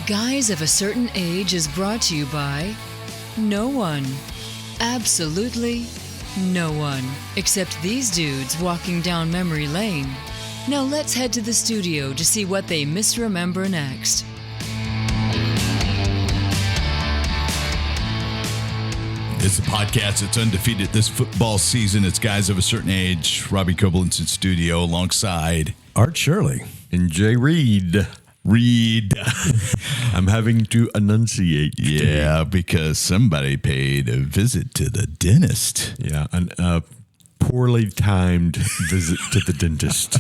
Guys of a Certain Age is brought to you by no one. Absolutely no one. Except these dudes walking down memory lane. Now let's head to the studio to see what they misremember next. It's a podcast that's undefeated this football season. It's Guys of a Certain Age. Robbie Koblenz in studio alongside Art Shirley and Jay Reed. I'm having to enunciate. Yeah, because somebody paid a visit to the dentist. Yeah, a poorly timed visit to the dentist.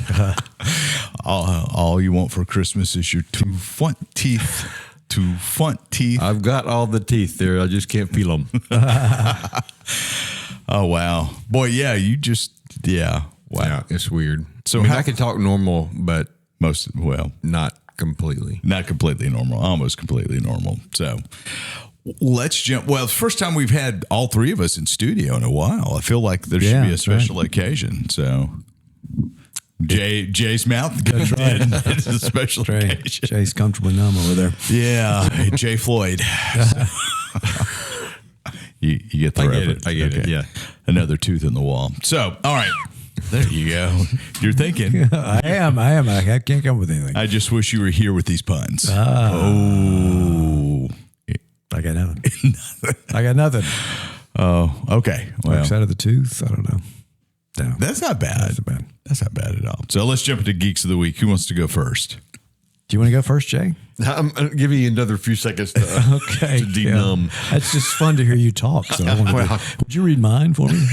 All you want for Christmas is your two front teeth. I've got all the teeth there. I just can't feel them. Oh, wow. Boy, yeah, wow. Yeah, it's weird. So I can talk normal, but not completely. Not completely normal, almost completely normal. So let's jump. Well, it's the first time we've had all three of us in studio in a while. I feel like there should be a special occasion. So Jay's mouth. That's right. It's a special occasion. Jay's comfortably numb over there. Yeah. Jay Floyd. You get the reference. I get it. Yeah. Another tooth in the wall. So, all right. There you go. You're thinking. I am. I can't come up with anything. I just wish you were here with these puns. I got nothing. I got nothing. Oh, okay. Well, side of the tooth. I don't know. No, that's not bad. That's not bad at all. So let's jump into Geeks of the Week. Who wants to go first? Do you want to go first, Jay? I'm going to give you another few seconds to denumb. Yeah. It's just fun to hear you talk. So I would you read mine for me?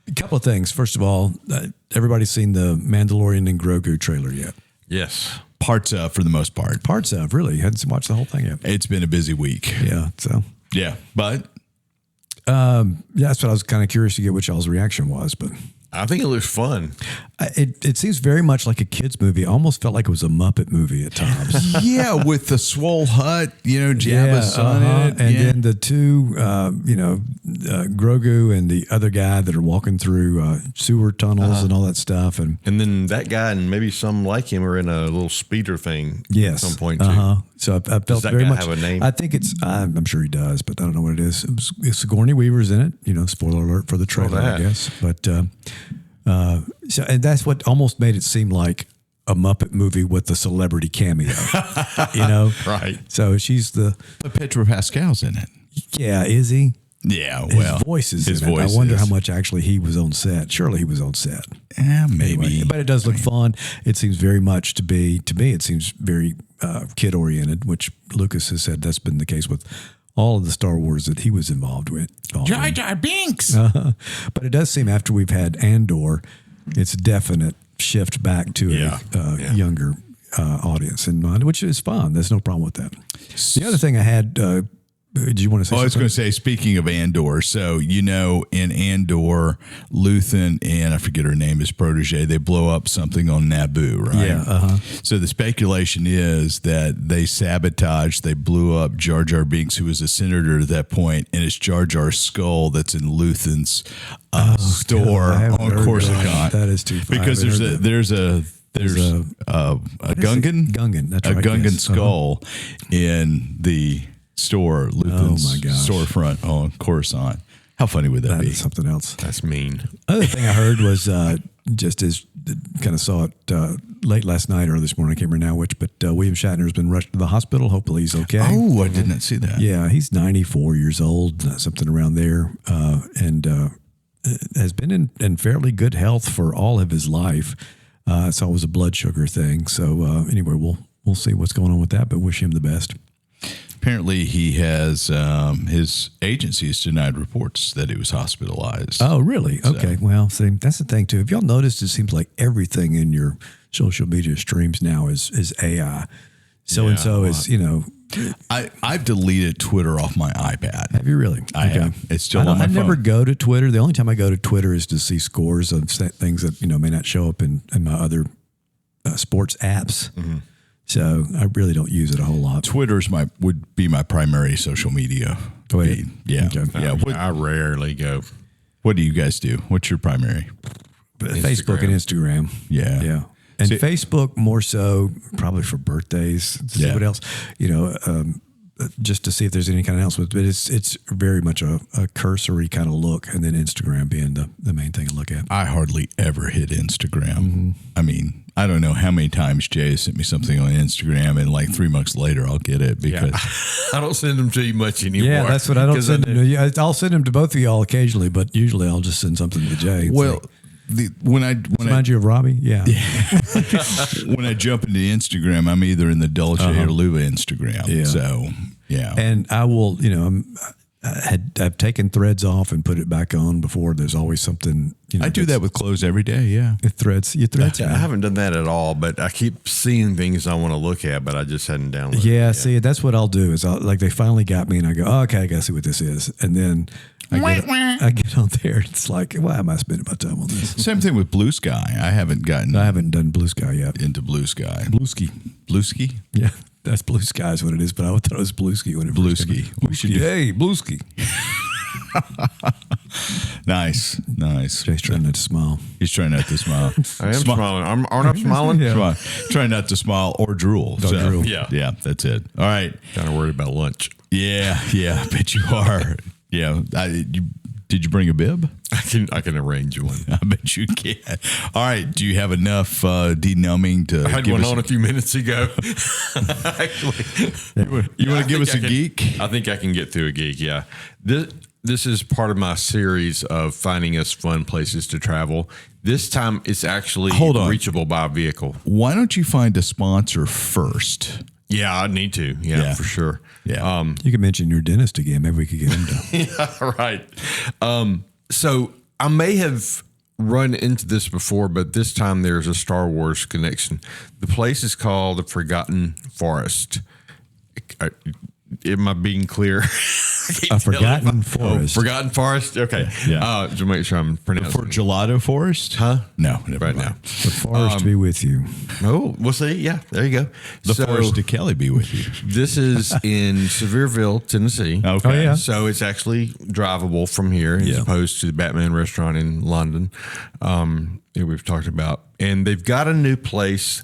A couple of things. First of all, everybody's seen the Mandalorian and Grogu trailer yet? Yes. Parts of, for the most part. Parts of, really. Hadn't watched the whole thing yet. It's been a busy week. Yeah. So. Yeah. But. That's what I was kind of curious to get what y'all's reaction was, but. I think it looks fun. It seems very much like a kid's movie. I almost felt like it was a Muppet movie at times. Yeah, with the swole hut, Jabba's son in it. And then the two, Grogu and the other guy that are walking through sewer tunnels and all that stuff. And then that guy and maybe some like him are in a little speeder thing at some point too. So I felt does that very guy much. have a name? I think I'm sure he does, but I don't know what it is. Sigourney Weaver's in it. Spoiler alert for the trailer, I guess. But and that's what almost made it seem like a Muppet movie with a celebrity cameo. Right. So she's but Pedro Pascal's in it. Yeah, is he? Yeah, well, his voice is his in voice it. I wonder is. how much actually he was on set. Surely he was on set. Yeah, maybe. Anyway, but it does look fun. It seems very much to me, it seems very kid-oriented, which Lucas has said that's been the case with all of the Star Wars that he was involved with. Jar Jar Binks. But it does seem after we've had Andor, it's a definite shift back to a younger audience in mind, which is fun. There's no problem with that. The other thing I had... did you want to say something? I was going to say, speaking of Andor, so, in Andor, Luthen and I forget her name, his protege, they blow up something on Naboo, right? Yeah. So the speculation is that they blew up Jar Jar Binks, who was a senator at that point, and it's Jar Jar's skull that's in Luthen's store on Coruscant. That is too funny. Because there's a Gungan? Gungan, that's right. A Gungan skull in the store, Luthen's storefront on Coruscant. How funny would that be? Is something else. That's mean. Other thing I heard was just as kind of saw it late last night or this morning, I can't remember now which, but William Shatner's been rushed to the hospital. Hopefully he's okay. Oh, I did not see that. Yeah, he's 94 years old, something around there, and has been in fairly good health for all of his life. It's always a blood sugar thing. So anyway, we'll see what's going on with that, but wish him the best. Apparently, he has his agency has denied reports that he was hospitalized. Oh, really? So. Okay. Well, see, that's the thing too. If y'all noticed, it seems like everything in your social media streams now is AI. So and so is I've deleted Twitter off my iPad. Have you really? I have. It's still on my phone. I never go to Twitter. The only time I go to Twitter is to see scores of things that may not show up in my other sports apps. Mm-hmm. So I really don't use it a whole lot. Twitter's would be my primary social media feed. Yeah. Okay. Yeah. I rarely go. What do you guys do? What's your primary? Facebook and Instagram. Yeah. Yeah. And Facebook more so probably for birthdays, to see what else, just to see if there's any kind of announcement. But it's very much a cursory kind of look, and then Instagram being the main thing to look at. I hardly ever hit Instagram. I mean, I don't know how many times Jay sent me something on Instagram, and like 3 months later, I'll get it because I don't send them to you much anymore. Yeah, that's what I don't send them to you. I'll send them to both of y'all occasionally, but usually I'll just send something to Jay. Well, when I remind you of Robbie, yeah. When I jump into Instagram, I'm either in the Dolce or Luba Instagram. Yeah. So and I will, I've taken Threads off and put it back on before. There's always something. I do that with clothes every day. Yeah, Threads. I haven't done that at all, but I keep seeing things I want to look at, but I just hadn't downloaded. Yeah, see, that's what I'll do. Is they finally got me, and I go, okay, I gotta see what this is, and then. I get on there. It's like, why am I spending my time on this? Same thing with Blue Sky. I haven't done Blue Sky yet. Into Blue Sky. Blueski? Yeah, that's Blue Sky is what it is. But I thought it was Blueski when it first came out. Blueski. Hey, Blueski. Nice. Jay's trying not to smile. He's trying not to smile. I am smiling. Aren't I smiling? Yeah. Trying not to smile or drool. Drool. Yeah, that's it. All right. Kind of worried about lunch. Yeah, I bet you are. Yeah. Did you bring a bib? I can arrange one. I bet you can. All right. Do you have enough denumbing to? I had one on a few minutes ago. Actually, you want to give us a geek? I think I can get through a geek. Yeah. This is part of my series of finding us fun places to travel. This time it's actually reachable by vehicle. Why don't you find a sponsor first? Yeah, I need to. Yeah, for sure. Yeah. You can mention your dentist again. Maybe we could get him to. Yeah, right. So I may have run into this before, but this time there's a Star Wars connection. The place is called the Forgotten Forest. Am I being clear? A Forgotten Forest. Forgotten Forest? Okay. Yeah. To make sure I'm pronouncing For Gelato Forest? Huh? No, never right mind. now. The forest be with you. Oh, we'll see. Yeah, there you go. The forest to Kelly be with you. This is in Sevierville, Tennessee. Okay. Oh, yeah. So it's actually drivable from here as opposed to the Batman restaurant in London that we've talked about. And they've got a new place.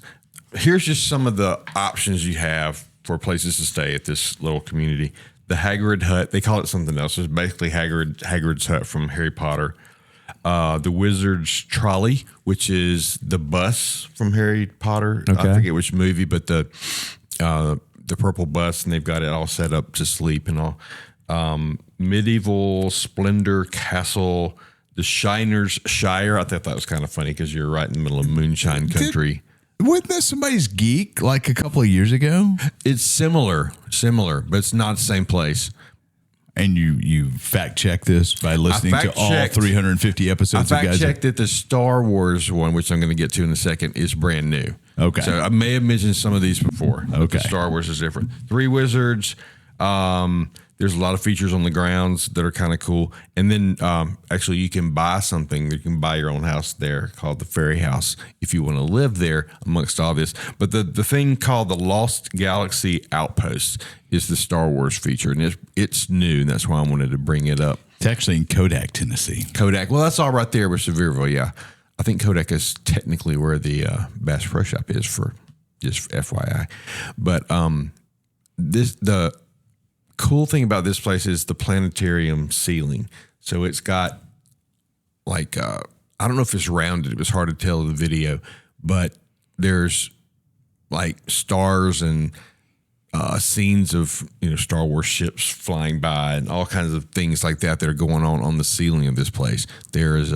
Here's just some of the options you have for places to stay at this little community. The Hagrid Hut, they call it something else. It's basically Hagrid's Hut from Harry Potter. The Wizard's Trolley, which is the bus from Harry Potter. Okay. I forget which movie, but the purple bus, and they've got it all set up to sleep and all. Medieval Splendor Castle, the Shiner's Shire. I thought that was kind of funny because you're right in the middle of moonshine country. Wasn't that somebody's geek like a couple of years ago? It's similar, but it's not the same place. And you fact check this by listening to all 350 episodes. I fact checked that the Star Wars one, which I'm going to get to in a second, is brand new. Okay. So I may have mentioned some of these before. Okay. The Star Wars is different. Three Wizards. There's a lot of features on the grounds that are kind of cool. And then actually you can buy something. You can buy your own house there called the Fairy House if you want to live there amongst all this. But the thing called the Lost Galaxy Outpost is the Star Wars feature. And it's new. And that's why I wanted to bring it up. It's actually in Kodak, Tennessee. Kodak. Well, that's all right there with Sevierville. Yeah. I think Kodak is technically where the Bass Pro Shop is, for just FYI. But the cool thing about this place is the planetarium ceiling. So it's got like I don't know if it's rounded. It was hard to tell in the video, but there's like stars and scenes of Star Wars ships flying by and all kinds of things like that are going on the ceiling of this place. There's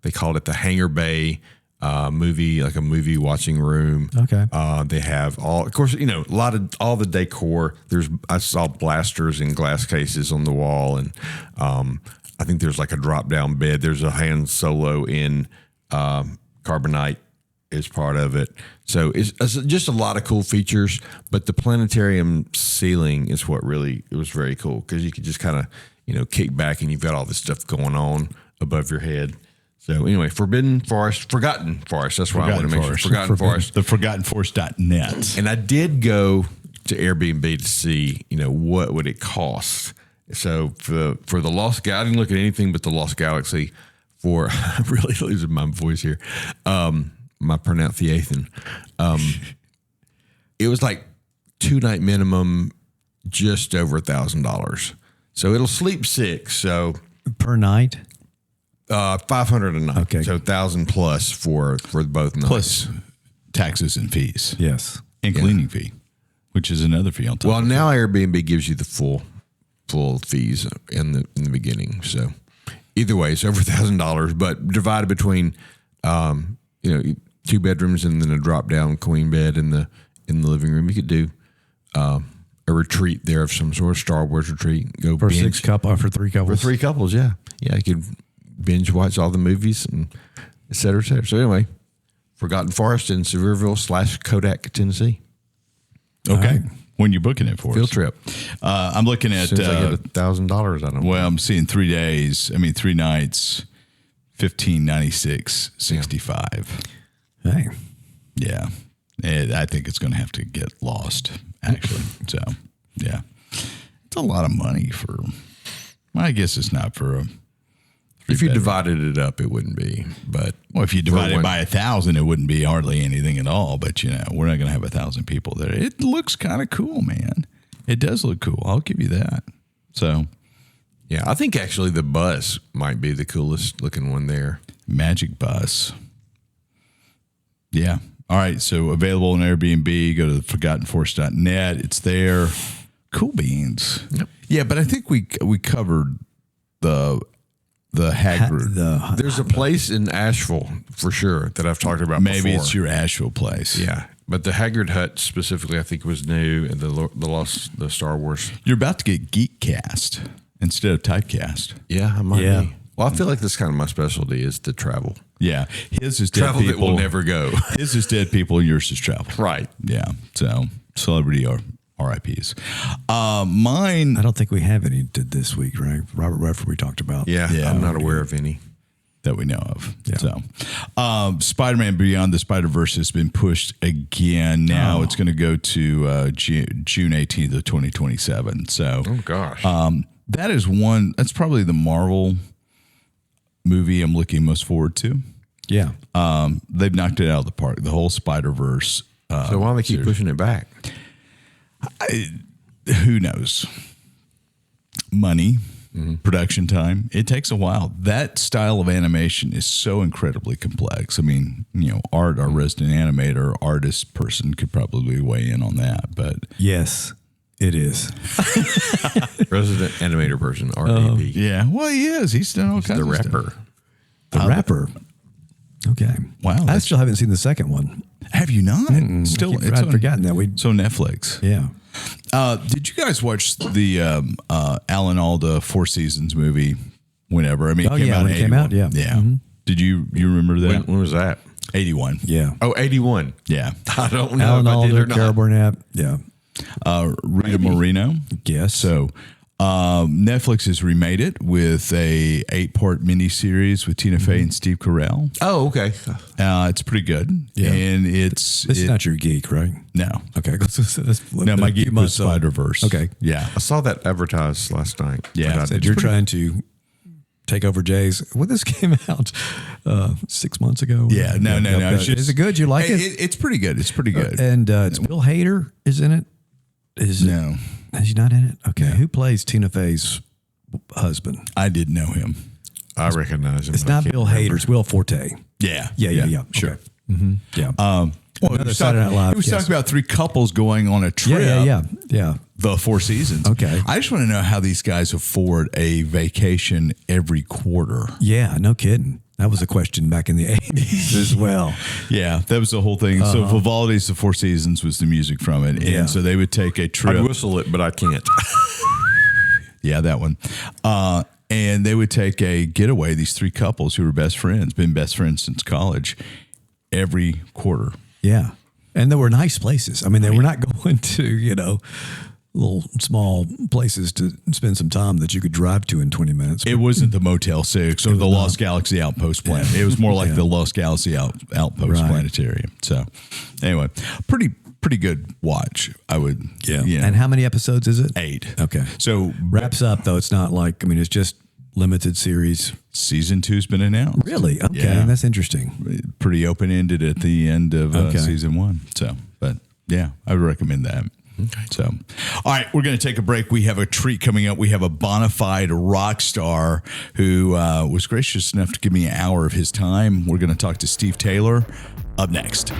they called it the Hangar Bay movie watching room. Okay. They have of course, a lot of all the decor. I saw blasters in glass cases on the wall, and I think there's like a drop down bed. There's a Han Solo in carbonite is part of it. So it's just a lot of cool features, but the planetarium ceiling is what really, it was very cool because you could just kind of, kick back and you've got all this stuff going on above your head. So anyway, Forgotten Forest. That's why I want to make sure. Forgotten Forest. The ForgottenForest.net. And I did go to Airbnb to see, what would it cost. So for the Lost Galaxy, I didn't look at anything but the Lost Galaxy I'm really losing my voice here. my pronunciation. It was like 2-night minimum, just over $1,000. So it'll sleep 6. So per night, 500 a night. Okay. So 1,000 plus for both nights. Plus taxes and fees. yes. And cleaning fee, which is another fee on top. Well, now Airbnb gives you the full fees in the beginning. So either way, it's over $1,000, but divided between 2 bedrooms and then a drop down queen bed in the living room. You could do a retreat there of some sort, Star Wars retreat. Go For binge. for 3 couples. For 3 couples, yeah. Yeah, you could binge watch all the movies and et cetera, et cetera. So anyway, Forgotten Forest in Sevierville / Kodak, Tennessee. Okay. When you're booking it for Field us. trip. I'm looking at, As soon as I get $1,000, I don't know. well, I'm seeing 3 days. 3 nights, $1,596.65. Hey. Yeah. I think it's going to have to get lost, actually. So, yeah. It's a lot of money for, well, I guess it's not for a. If you divided it up, it wouldn't be. But Well, if you divide it one- by 1,000, it wouldn't be hardly anything at all. But, we're not going to have 1,000 people there. It looks kind of cool, man. It does look cool. I'll give you that. So, yeah, I think actually the bus might be the coolest looking one there. Magic Bus. Yeah. All right. So, available on Airbnb. Go to forgottenforce.net. It's there. Cool beans. Yep. Yeah, but I think we covered the Hagrid. There's a place in Asheville for sure that I've talked about Maybe before. it's your Asheville place. Yeah, but the Hagrid hut specifically, I think, was new, and the Star Wars. You're about to get Geek cast instead of typecast. Yeah, I might Yeah. be. Well, I feel like that's kind of my specialty is to travel. Yeah. His is dead Travel people. that will never go. His is dead people. Yours is travel. Right. Yeah. So celebrity or RIPs. Mine. I don't think we have any did this week, right? Robert Redford we talked about. Yeah, Yeah. I'm not aware of any. That we know of. Yeah. So, Spider-Man Beyond the Spider-Verse has been pushed again. Now it's going to go to June 18th of 2027. So, Oh, gosh. that's probably the Marvel movie I'm looking most forward to. Yeah. They've knocked it out of the park. The whole Spider-Verse. So why don't they keep pushing it back? Who knows? Money, production time. It takes a while. That style of animation is so incredibly complex. Art, our resident animator, artist person could probably weigh in on that. But Yes, it is. Resident animator person, RAP. yeah, well, he is. He's done all kinds The of stuff. rapper. The rapper. Okay. Wow, I still haven't seen the second one. Have you not? Still, I'd forgotten that. It's on Netflix. Yeah. Did you guys watch the Alan Alda Four Seasons movie? Whenever it Oh, came yeah, out, when in it came 81. out, yeah. Yeah. Mhm. Did you remember that? When was that? 81. Yeah. Oh, 81. Yeah. I don't know Alan if I did Alda, or not. Carol Burnett. Yeah. Rita Moreno. Yes. So Netflix has remade it with a 8-part miniseries with Tina Fey and Steve Carell. Oh, okay. It's pretty good. Yeah. And This is not your geek, right? no. Okay. No, my geek was Spider-Verse. Okay. Yeah. I saw that advertised last night. Yeah. But I Said didn't- you're trying to take over Jay's. Well, this came out 6 months ago. Yeah. No. It's just- Is it good? You like it? It's pretty good. It's pretty good. And it's Bill Hader is in it. No. Is he not in it? Okay. Who plays Tina Fey's husband? I didn't know him. I recognize him. It's but I not can't Bill remember. Hader. It's Will Forte. Yeah. Yeah. Sure. Okay. Mm-hmm. Yeah. Well, Another he was Saturday Night Live, he was yes. talking about 3 couples going on a trip. Yeah. The Four Seasons. Okay. I just want to know how these guys afford a vacation every quarter. Yeah. No kidding. That was a question back in the 80s as well. Yeah, that was the whole thing. So Vivaldi's The Four Seasons was the music from it. Yeah. And so they would take a trip. I'd whistle it, but I can't. Yeah, that one. And they would take a getaway, these 3 couples who were best friends, been best friends since college, every quarter. Yeah. And there were nice places. I mean, they were not going to, little small places to spend some time that you could drive to in 20 minutes. It wasn't the Motel 6 or the Lost Galaxy Outpost Planet. It was more like the Lost Galaxy Outpost Right. Planetarium. So anyway, pretty good watch, I would. And how many episodes is it? 8. Okay. So Wraps up, though. It's not like, it's just limited series. Season 2's been announced. Really? Okay, Yeah. that's interesting. Pretty open-ended at the end of season 1. So, but yeah, I would recommend that. Okay. So, all right, we're going to take a break. We have a treat coming up. We have a bona fide rock star who was gracious enough to give me an hour of his time. We're going to talk to Steve Taylor up next.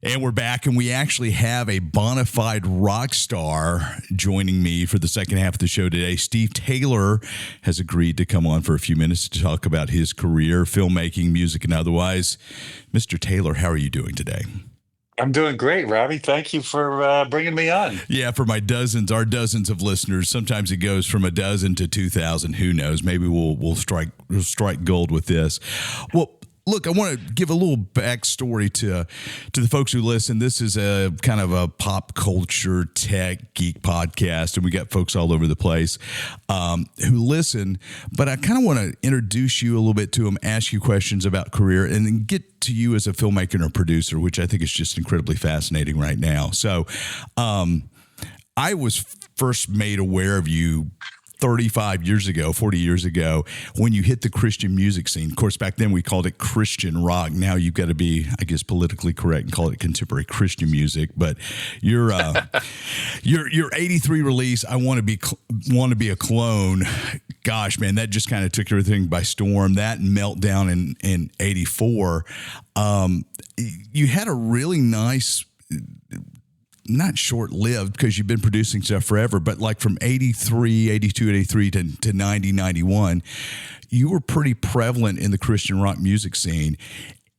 And we're back, and we actually have a bona fide rock star joining me for the second half of the show today. Steve Taylor has agreed to come on for a few minutes to talk about his career, filmmaking, music, and otherwise. Mr. Taylor, how are you doing today? I'm doing great, Robbie. Thank you for bringing me on. Yeah, for our dozens of listeners. Sometimes it goes from a dozen to 2,000. Who knows? Maybe we'll strike gold with this. Well, look, I want to give a little backstory to the folks who listen. This is a kind of a pop culture tech geek podcast, and we got folks all over the place who listen. But I kind of want to introduce you a little bit to them, ask you questions about career, and then get to you as a filmmaker and a producer, which I think is just incredibly fascinating right now. So I was first made aware of you 35 years ago, 40 years ago, when you hit the Christian music scene. Of course, back then we called it Christian rock. Now you've got to be, I guess, politically correct and call it contemporary Christian music. But your 83 release, I want to be a clone. Gosh, man, that just kind of took everything by storm. That and Meltdown in 84. You had a really nice, not short-lived because you've been producing stuff forever, but like from 82, 83 to 90, 91, you were pretty prevalent in the Christian rock music scene.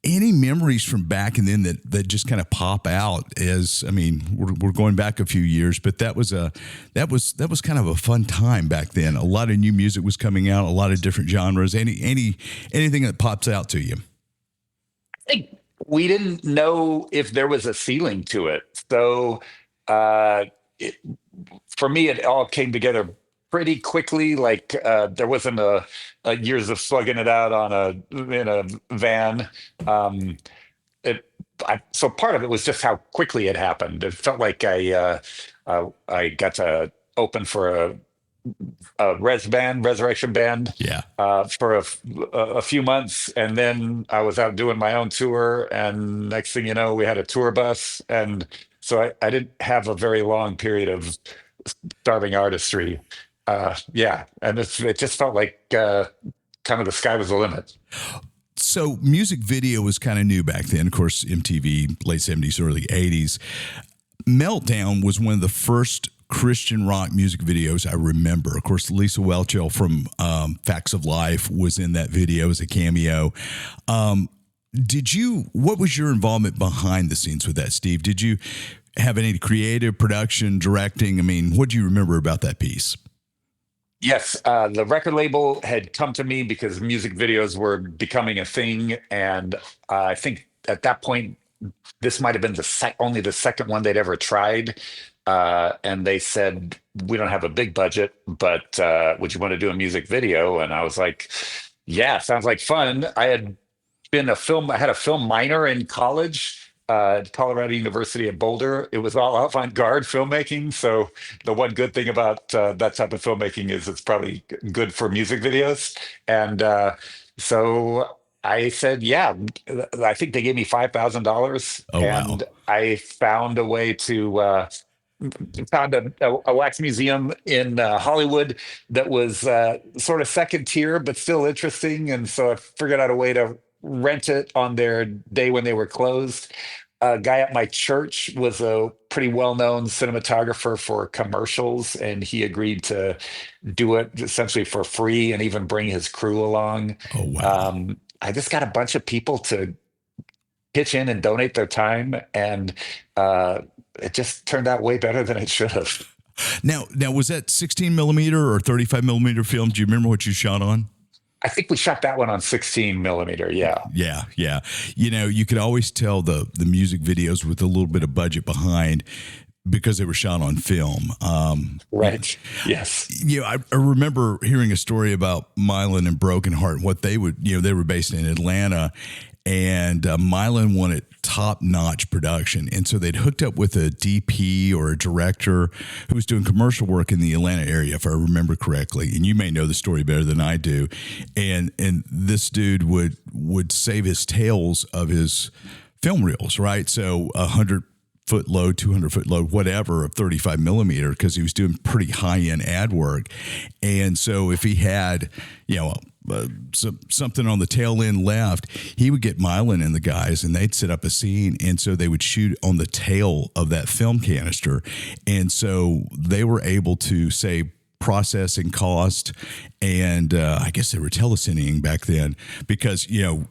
Any memories from back and then that just kind of pop out as, I mean, we're going back a few years, but that was kind of a fun time back then. A lot of new music was coming out, a lot of different genres. Anything that pops out to you? I think we didn't know if there was a ceiling to it. So for me, it all came together pretty quickly. Like there wasn't a years of slugging it out in a van. So part of it was just how quickly it happened. It felt like I got to open for a resurrection band, for a few months, and then I was out doing my own tour, and next thing you know, we had a tour bus, and so I didn't have a very long period of starving artistry. And it just felt like kind of the sky was the limit. So music video was kind of new back then. Of course, MTV, late 70s, early 80s. Meltdown was one of the first Christian rock music videos I remember. Of course, Lisa Whelchel from Facts of Life was in that video as a cameo. What was your involvement behind the scenes with that, Steve? Did you have any creative production, directing? I mean, what do you remember about that piece? Yes, the record label had come to me because music videos were becoming a thing, and I think at that point, this might have been only the second one they'd ever tried. And they said, we don't have a big budget, but would you want to do a music video? And I was like, yeah, sounds like fun. I had a film minor in college at Colorado University at Boulder. It was all avant-garde filmmaking. So the one good thing about that type of filmmaking is it's probably good for music videos. And so I said, yeah, I think they gave me $5,000. Oh, and wow. I found a way to found a wax museum in Hollywood that was sort of second tier, but still interesting. And so I figured out a way to rent it on their day when they were closed. A guy at my church was a pretty well-known cinematographer for commercials, and he agreed to do it essentially for free and even bring his crew along. Oh, wow. I just got a bunch of people to pitch in and donate their time, and it just turned out way better than it should have. Now, was that 16 millimeter or 35 millimeter film? Do you remember what you shot on? I think we shot that one on 16 millimeter. Yeah. Yeah. You know, you could always tell the music videos with a little bit of budget behind because they were shot on film. Right. Yes. You know, I remember hearing a story about Mylan and Broken Heart, what they were based in Atlanta. And Mylan wanted top-notch production. And so they'd hooked up with a DP or a director who was doing commercial work in the Atlanta area, if I remember correctly. And you may know the story better than I do. And this dude would save his tails of his film reels, right? So 100-foot load, 200-foot load, whatever, of 35 millimeter, because he was doing pretty high-end ad work. And so if he had, something on the tail end left, he would get Mylan and the guys, and they'd set up a scene. And so they would shoot on the tail of that film canister. And so they were able to save processing cost, and I guess they were telecinning back then, because you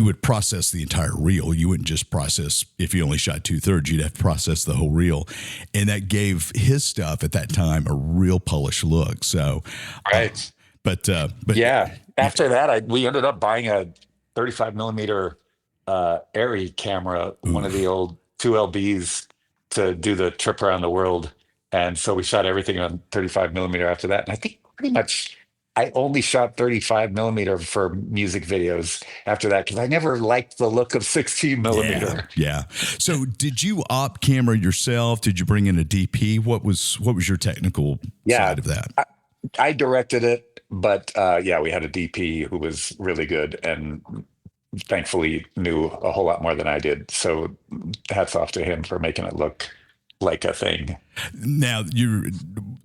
would process the entire reel. You wouldn't just process if you only shot 2/3. You'd have to process the whole reel, and that gave his stuff at that time a real polished look. So, right. But yeah, after that, we ended up buying a 35 millimeter Arri camera, one of the old 2LBs, to do the trip around the world. And so we shot everything on 35 millimeter after that. And I think pretty much I only shot 35 millimeter for music videos after that, because I never liked the look of 16 millimeter. Yeah. So did you op camera yourself? Did you bring in a DP? What was your technical side of that? I directed it, but we had a DP who was really good and thankfully knew a whole lot more than I did. So hats off to him for making it look like a thing. Now you're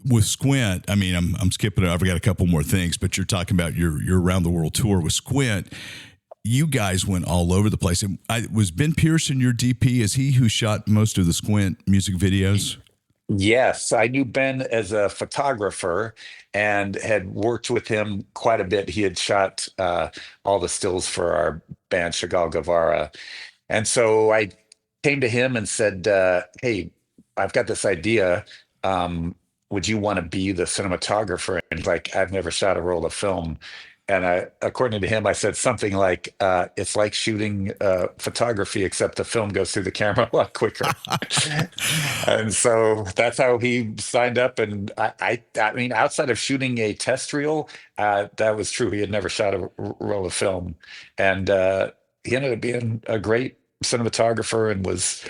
with Squint. I mean, I'm skipping it. I've got a couple more things, but you're talking about your around the world tour with Squint. You guys went all over the place. And was Ben Pearson your DP? Is he who shot most of the Squint music videos? Yes, I knew Ben as a photographer and had worked with him quite a bit. He had shot all the stills for our band Chagall Guevara. And so I came to him and said, hey, I've got this idea. Would you want to be the cinematographer? And he's like, I've never shot a roll of film. And according to him, I said something like, it's like shooting photography, except the film goes through the camera a lot quicker. And so that's how he signed up. And I mean, outside of shooting a test reel, that was true. He had never shot a roll of film. And he ended up being a great cinematographer and was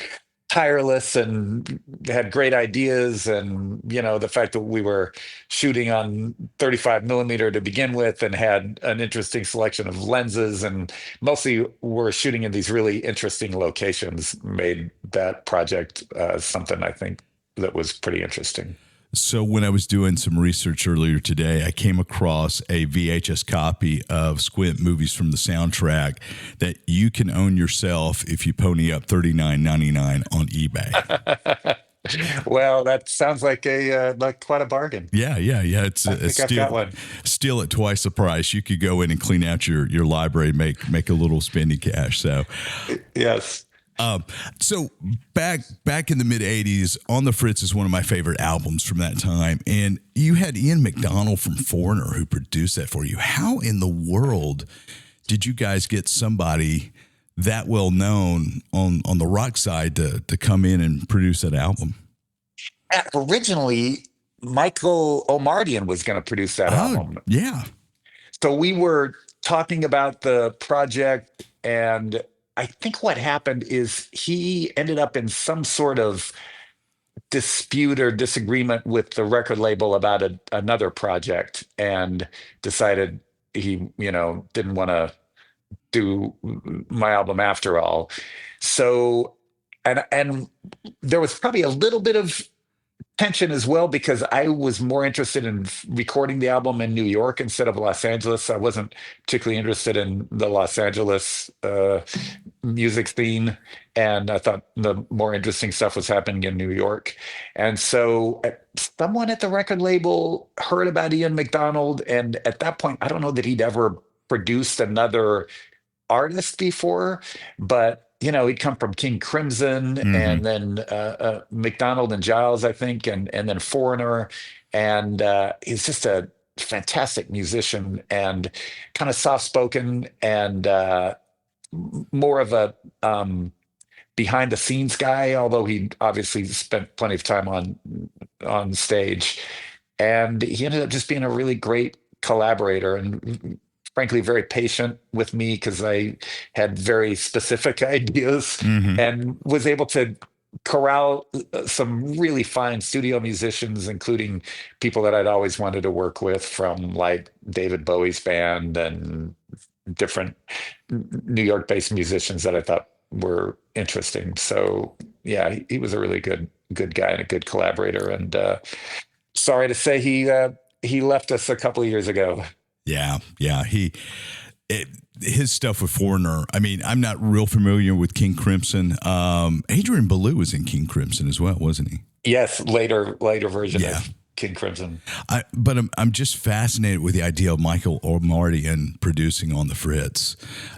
tireless and had great ideas. And the fact that we were shooting on 35 millimeter to begin with and had an interesting selection of lenses, and mostly were shooting in these really interesting locations, made that project something I think that was pretty interesting. So when I was doing some research earlier today, I came across a VHS copy of Squint Movies from the Soundtrack that you can own yourself if you pony up $39.99 on eBay. Well, that sounds like quite a bargain. Yeah. It's I think I've got one. Still at twice the price. You could go in and clean out your library, make a little spending cash. So yes. So back in the mid 80s, On the Fritz is one of my favorite albums from that time. And you had Ian McDonald from Foreigner who produced that for you. How in the world did you guys get somebody that well known on the rock side to come in and produce that album? Originally, Michael Omardian was going to produce that album. Yeah. So we were talking about the project, and I think what happened is he ended up in some sort of dispute or disagreement with the record label about another project, and decided he, didn't want to do my album after all. So, and there was probably a little bit of tension as well, because I was more interested in recording the album in New York instead of Los Angeles. I wasn't particularly interested in the Los Angeles music scene, and I thought the more interesting stuff was happening in New York. And so someone at the record label heard about Ian McDonald, and at that point, I don't know that he'd ever produced another artist before, but he'd come from King Crimson, and then McDonald and Giles, I think, and then Foreigner. And he's just a fantastic musician and kind of soft-spoken, and more of a behind-the-scenes guy, although he obviously spent plenty of time on stage. And he ended up just being a really great collaborator. And frankly very patient with me because I had very specific ideas and was able to corral some really fine studio musicians, including people that I'd always wanted to work with, from like David Bowie's band and different New York-based musicians that I thought were interesting. So yeah, he was a really good guy and a good collaborator. And sorry to say he left us a couple of years ago. Yeah. His stuff with Foreigner. I mean, I'm not real familiar with King Crimson. Adrian Belew was in King Crimson as well, wasn't he? Yes, later version of King Crimson. But I'm just fascinated with the idea of Michael Omartian producing on the Fritz.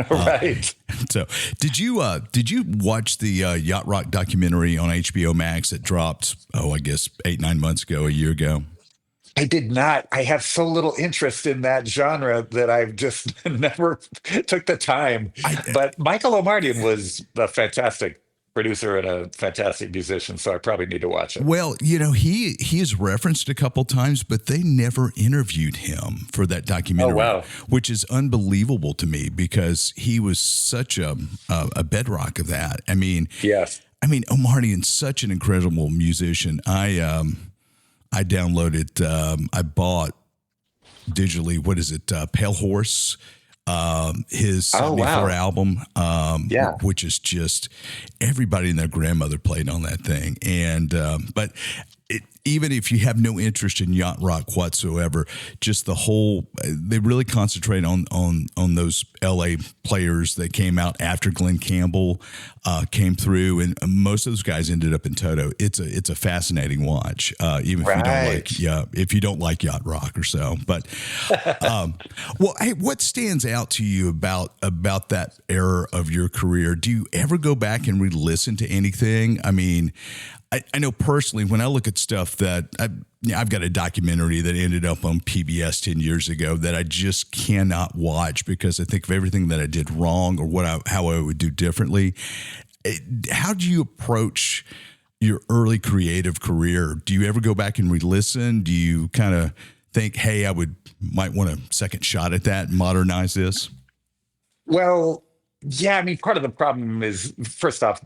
Right. So, did you watch the Yacht Rock documentary on HBO Max that dropped? I guess 8-9 months ago, a year ago. I did not. I have so little interest in that genre that I've just never took the time. But Michael Omartian was a fantastic producer and a fantastic musician, so I probably need to watch it. Well, he is referenced a couple times, but they never interviewed him for that documentary. Oh, wow. Which is unbelievable to me because he was such a bedrock of that. I mean, yes. Omartian's such an incredible musician. I downloaded, I bought digitally, what is it, Pale Horse, his 74 album, which is just, everybody and their grandmother played on that thing. And, but even if you have no interest in yacht rock whatsoever, just the whole, they really concentrate on those LA players that came out after Glenn Campbell came through, and most of those guys ended up in Toto. It's a fascinating watch, even if you don't like yacht rock or so. But well, hey, what stands out to you about that era of your career? Do you ever go back and re-listen to anything? I mean, I know personally, when I look at stuff that I've got a documentary that ended up on PBS 10 years ago that I just cannot watch because I think of everything that I did wrong or how I would do differently. How do you approach your early creative career? Do you ever go back and re-listen? Do you kind of think, hey, might want a second shot at that and modernize this? Well, yeah, part of the problem is, first off,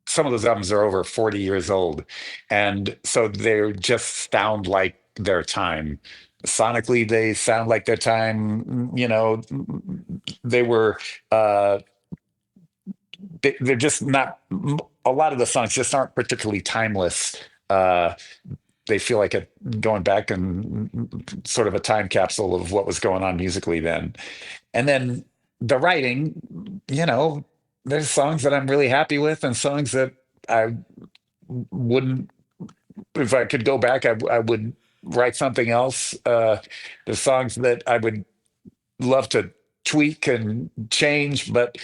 some of those albums are over 40 years old. And so they just sound like their time. Sonically, they sound like their time. They were, they're just not, a lot of the songs just aren't particularly timeless. They feel like going back and sort of a time capsule of what was going on musically then. And then the writing, there's songs that I'm really happy with and songs that I wouldn't, if I could go back, I would write something else. There's songs that I would love to tweak and change, but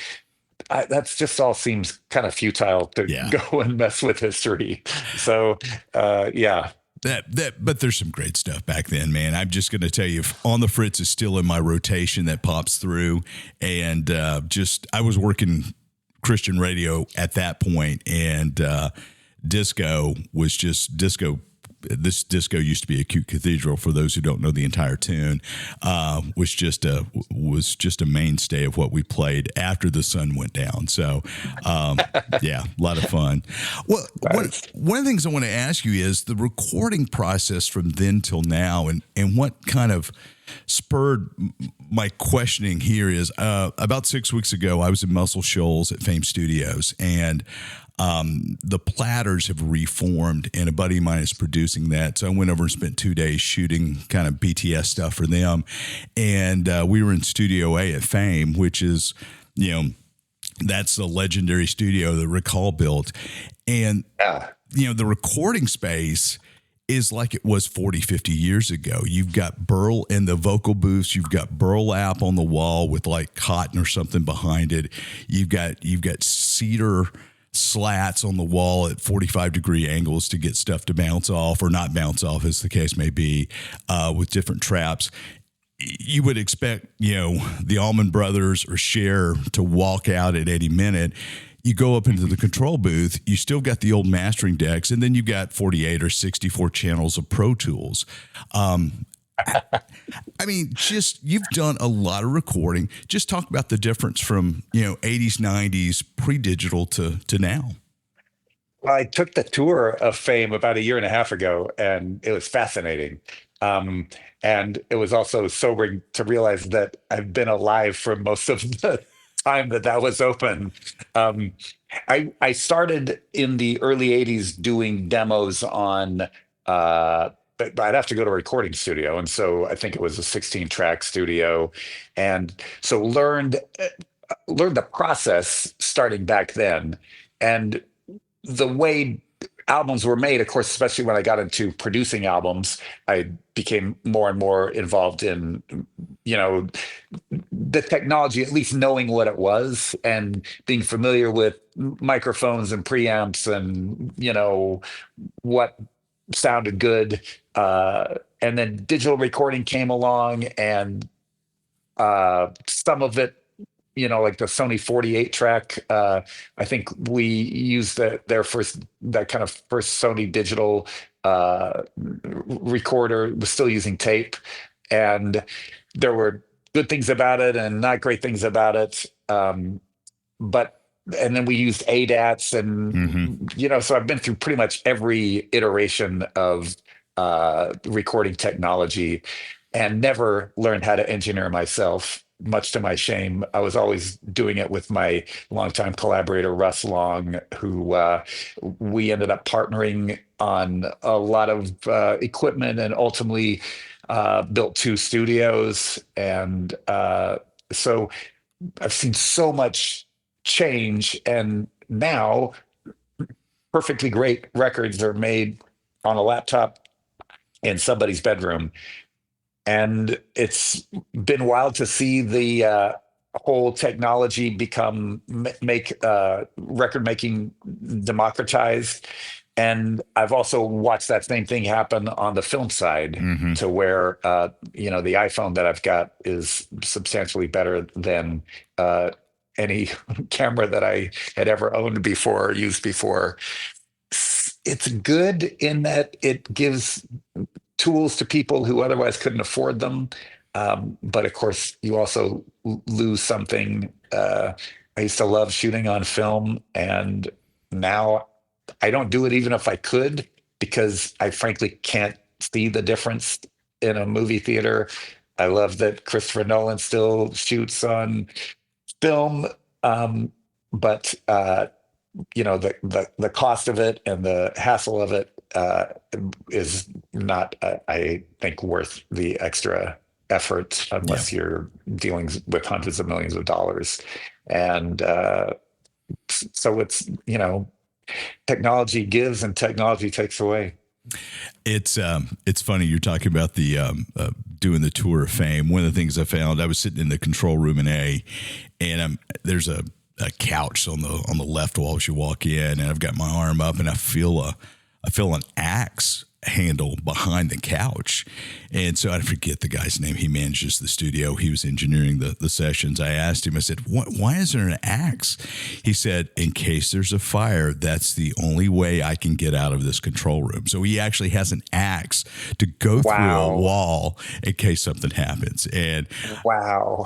that's just all seems kind of futile to go and mess with history. So, yeah. But there's some great stuff back then, man. I'm just going to tell you, On the Fritz is still in my rotation that pops through. And I was working Christian radio at that point, and disco was just disco. This disco used to be a cute cathedral. For those who don't know the entire tune, was just a mainstay of what we played after the sun went down. So, yeah, a lot of fun. Well, one of the things I want to ask you is the recording process from then till now, and what kind of spurred my questioning here is about 6 weeks ago, I was in Muscle Shoals at Fame Studios, and the Platters have reformed, and a buddy of mine is producing that. So I went over and spent 2 days shooting kind of BTS stuff for them. And we were in Studio A at Fame, which is, that's the legendary studio that Rick Hall built. And, the recording space is like it was 40, 50 years ago. You've got burl in the vocal booths. You've got burlap on the wall with like cotton or something behind it. You've got cedar slats on the wall at 45-degree angles to get stuff to bounce off or not bounce off, as the case may be, with different traps. You would expect, the Allman Brothers or Cher to walk out at any minute. You go up into the control booth, you still got the old mastering decks, and then you've got 48 or 64 channels of Pro Tools. I mean, just you've done a lot of recording. Just talk about the difference from 80s, 90s, pre-digital to now. Well, I took the tour of fame about a year and a half ago, and it was fascinating. Um, and it was also sobering to realize that I've been alive for most of the time that was open. Um, I started in the early '80s doing demos on. But I'd have to go to a recording studio, and so I think it was a 16 track studio, and so learned the process starting back then, and the way albums were made, of course, especially when I got into producing albums, I became more and more involved in, you know, the technology, at least knowing what it was and being familiar with microphones and preamps and, what sounded good. And then digital recording came along, and some of it, like the Sony 48 track. I think we used that kind of first Sony digital recorder, was still using tape. And there were good things about it and not great things about it. But and then we used ADATs, and so I've been through pretty much every iteration of recording technology, and never learned how to engineer myself, much to my shame. I was always doing it with my longtime collaborator, Russ Long, who we ended up partnering on a lot of equipment, and ultimately built 2 studios. And so I've seen so much change, and now perfectly great records are made on a laptop in somebody's bedroom. And it's been wild to see the whole technology make record making democratized. And I've also watched that same thing happen on the film side, to where the iPhone that I've got is substantially better than any camera that I had ever owned before or used before. It's good in that it gives tools to people who otherwise couldn't afford them. But of course, you also lose something. I used to love shooting on film, and now I don't do it even if I could, because I frankly can't see the difference in a movie theater. I love that Christopher Nolan still shoots on film, but the cost of it and the hassle of it is not, I think, worth the extra effort, unless you're dealing with hundreds of millions of dollars. And so it's technology gives and technology takes away. It's funny you're talking about the doing the tour of fame. One of the things I found, I was sitting in the control room in A, and there's a couch on the left wall as you walk in, and I've got my arm up, and I feel an axe handle behind the couch. And so I forget the guy's name. He manages the studio. He was engineering the sessions. I asked him, I said, why is there an axe? He said, in case there's a fire, that's the only way I can get out of this control room. So he actually has an axe to go through a wall in case something happens. And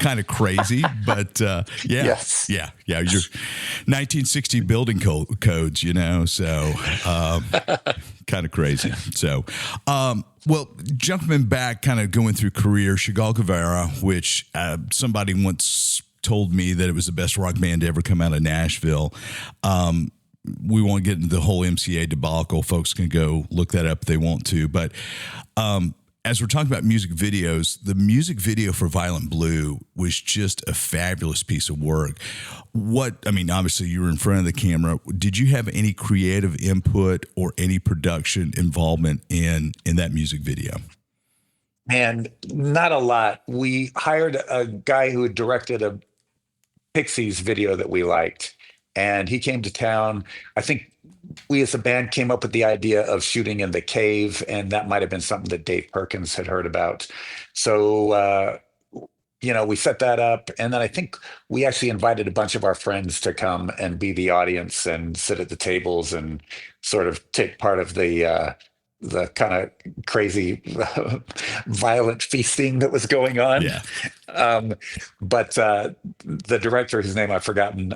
kind of crazy, but Yes. Yeah. Your 1960 building codes, so kind of crazy. So, well, jumping back, kind of going through career, Chagall Guevara, which somebody once told me that it was the best rock band to ever come out of Nashville. We won't get into the whole MCA debacle. Folks can go look that up if they want to. But as we're talking about music videos, the music video for Violent Blue was just a fabulous piece of work. Obviously you were in front of the camera. Did you have any creative input or any production involvement in that music video? And not a lot. We hired a guy who had directed a Pixies video that we liked, and he came to town. I think we as a band came up with the idea of shooting in the cave, and that might have been something that Dave Perkins had heard about. So, we set that up, and then I think we actually invited a bunch of our friends to come and be the audience and sit at the tables and sort of take part of the kind of crazy, violent feasting that was going on. Yeah. But the director, whose name I've forgotten,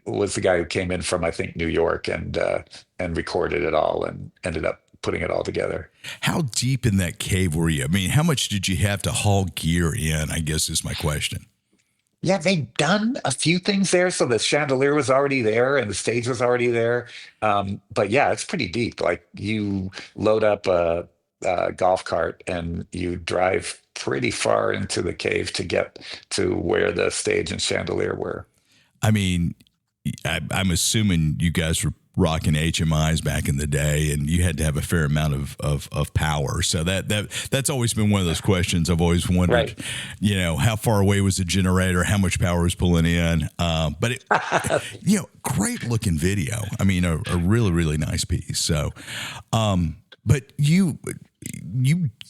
was the guy who came in from, I think, New York and recorded it all and ended up putting it all together. How deep in that cave were you? I mean, how much did you have to haul gear in, I guess is my question. Yeah, they'd done a few things there. So the chandelier was already there and the stage was already there. But yeah, it's pretty deep. Like you load up a golf cart and you drive pretty far into the cave to get to where the stage and chandelier were. I mean, I'm assuming you guys were rocking HMIs back in the day, and you had to have a fair amount of power. So that's always been one of those questions I've always wondered. Right. You know, how far away was the generator? How much power was pulling in? But it, you know, great looking video. I mean, a really, really nice piece. So, but you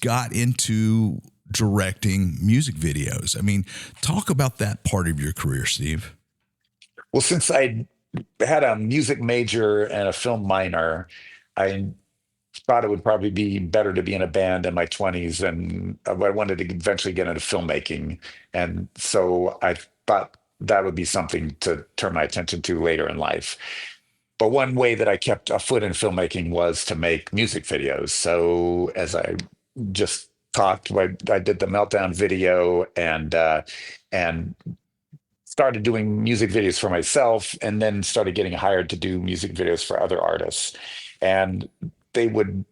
got into directing music videos. I mean, talk about that part of your career, Steve. Well, since I had a music major and a film minor, I thought it would probably be better to be in a band in my 20s, and I wanted to eventually get into filmmaking. And so I thought that would be something to turn my attention to later in life. But one way that I kept a foot in filmmaking was to make music videos. So as I just talked, I did the Meltdown video and started doing music videos for myself, and then started getting hired to do music videos for other artists. And they would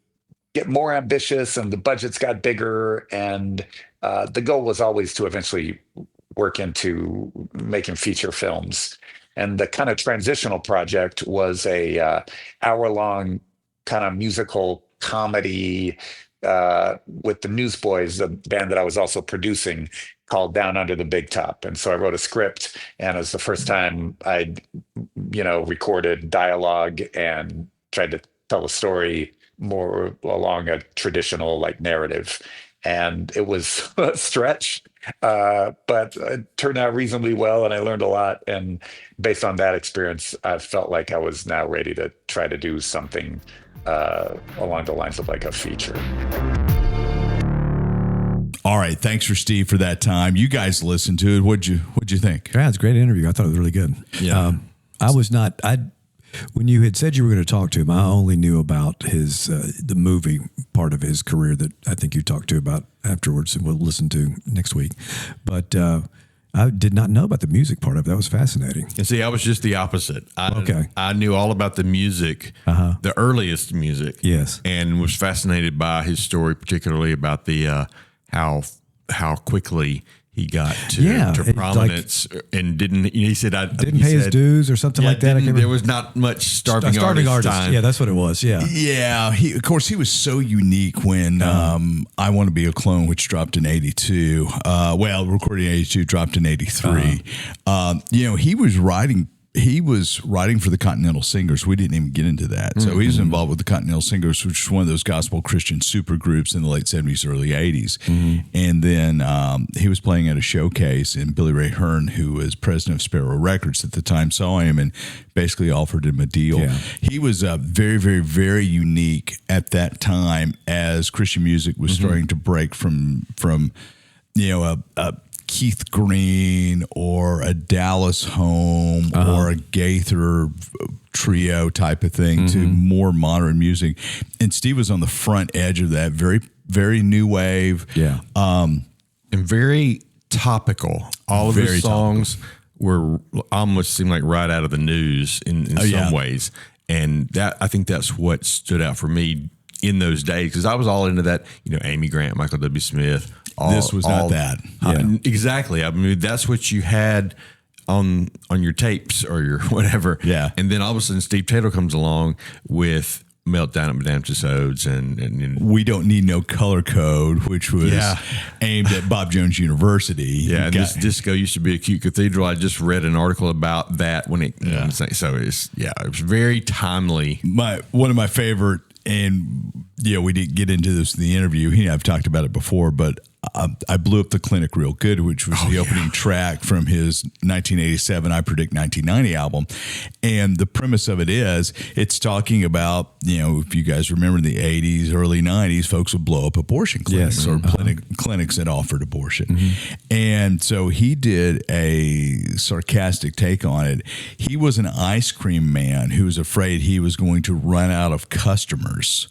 get more ambitious and the budgets got bigger. And the goal was always to eventually work into making feature films. And the kind of transitional project was a hour-long kind of musical comedy with the Newsboys, the band that I was also producing, called Down Under the Big Top. And so I wrote a script, and it was the first time I'd, recorded dialogue and tried to tell a story more along a traditional like narrative. And it was a stretch, but it turned out reasonably well, and I learned a lot. And based on that experience, I felt like I was now ready to try to do something along the lines of like a feature. All right, thanks for Steve for that time. You guys listened to it. What'd you think? Yeah, it's a great interview. I thought it was really good. Yeah. When you had said you were going to talk to him, I only knew about his the movie part of his career that I think you talked to about afterwards, and we'll listen to next week. But I did not know about the music part of it. That was fascinating. And see, I was just the opposite. I knew all about the music, the earliest music. Yes. And was fascinated by his story, particularly about the how quickly he got to prominence, and didn't. He said didn't pay his dues or something like that. There was not much starving artist time. Yeah, that's what it was. Yeah, yeah. Of course, he was so unique when "I Want to Be a Clone," which dropped in '82. Recording in '82, dropped in '83. He was writing for the Continental Singers. We didn't even get into that. So he was involved with the Continental Singers, which was one of those gospel Christian super groups in the late 70s, early 80s. And then he was playing at a showcase, and Billy Ray Hearn, who was president of Sparrow Records at the time, saw him and basically offered him a deal. Yeah. He was very, very, very unique at that time as Christian music was starting to break from a Keith Green or a Dallas Home or a Gaither trio type of thing to more modern music. And Steve was on the front edge of that, very, very new wave. Yeah. And very topical. All of his songs were almost seemed like right out of the news in some ways. And that, I think that's what stood out for me in those days, because I was all into that, Amy Grant, Michael W. Smith. This was not that. Exactly. I mean, that's what you had on your tapes or your whatever. Yeah. And then all of a sudden, Steve Taylor comes along with Meltdown at Madame Tussauds and We Don't Need No Color Code, which was aimed at Bob Jones University. Yeah, and this disco used to be a cute cathedral. I just read an article about that when it. So it was very timely. One of my favorite. And we didn't get into this in the interview. I've talked about it before, but I Blew Up the Clinic Real Good, which was the opening track from his 1987 I Predict 1990 album. And the premise of it is it's talking about, if you guys remember in the 80s, early 90s, folks would blow up abortion clinics or clinics that offered abortion. And so he did a sarcastic take on it. He was an ice cream man who was afraid he was going to run out of customers.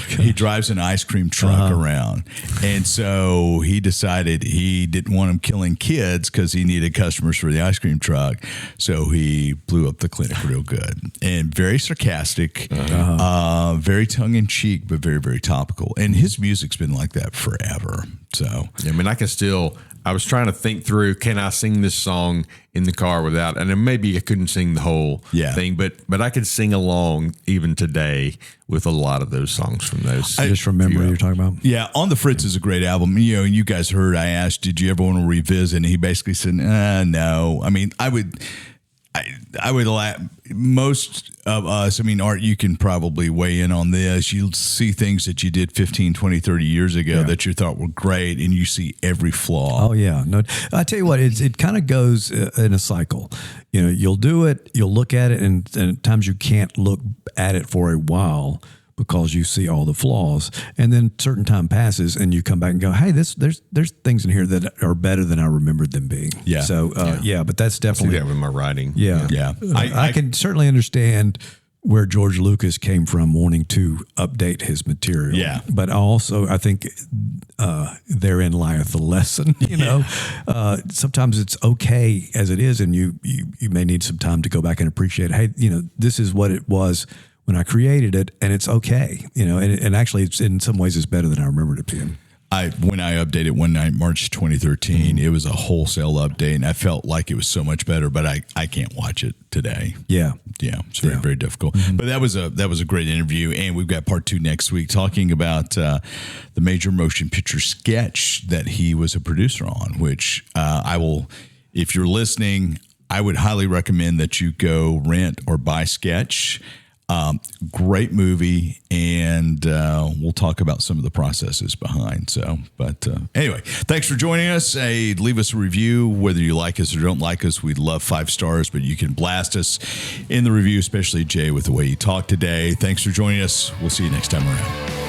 He drives an ice cream truck around. And so he decided he didn't want him killing kids because he needed customers for the ice cream truck. So he blew up the clinic real good. And very sarcastic, very tongue-in-cheek, but very, very topical. And his music's been like that forever. So, I mean, I was trying to think through, can I sing this song in the car without, and then maybe I couldn't sing the whole thing, but I could sing along even today with a lot of those songs from those. I just remember what you're talking about. Yeah, On the Fritz is a great album. You guys heard I asked, did you ever want to revisit? And he basically said, no. I mean, I would most of us, Art, you can probably weigh in on this. You'll see things that you did 15, 20, 30 years ago that you thought were great, and you see every flaw. Oh, yeah. No, I tell you what, it kind of goes in a cycle. You'll do it, you'll look at it, and at times you can't look at it for a while because you see all the flaws, and then certain time passes and you come back and go, hey, there's things in here that are better than I remembered them being. Yeah. So, but that's definitely. I see that with my writing. Yeah. Yeah. I can certainly understand where George Lucas came from wanting to update his material. Yeah. But also, I think therein lieth the lesson, sometimes it's okay as it is, and you may need some time to go back and appreciate, hey, this is what it was when I created it, and it's okay, and actually it's in some ways it's better than I remembered it being. When I updated one night, March 2013, it was a wholesale update, and I felt like it was so much better, but I can't watch it today. Yeah. Yeah. It's very, very difficult. But that was a great interview, and we've got part 2 next week talking about the major motion picture sketch that he was a producer on, which I will, if you're listening, I would highly recommend that you go rent or buy Sketch. Great movie, and we'll talk about some of the processes behind. So, but anyway, thanks for joining us. Hey, leave us a review, whether you like us or don't like us. We'd love 5 stars, but you can blast us in the review, especially Jay with the way you talk today. Thanks for joining us. We'll see you next time around.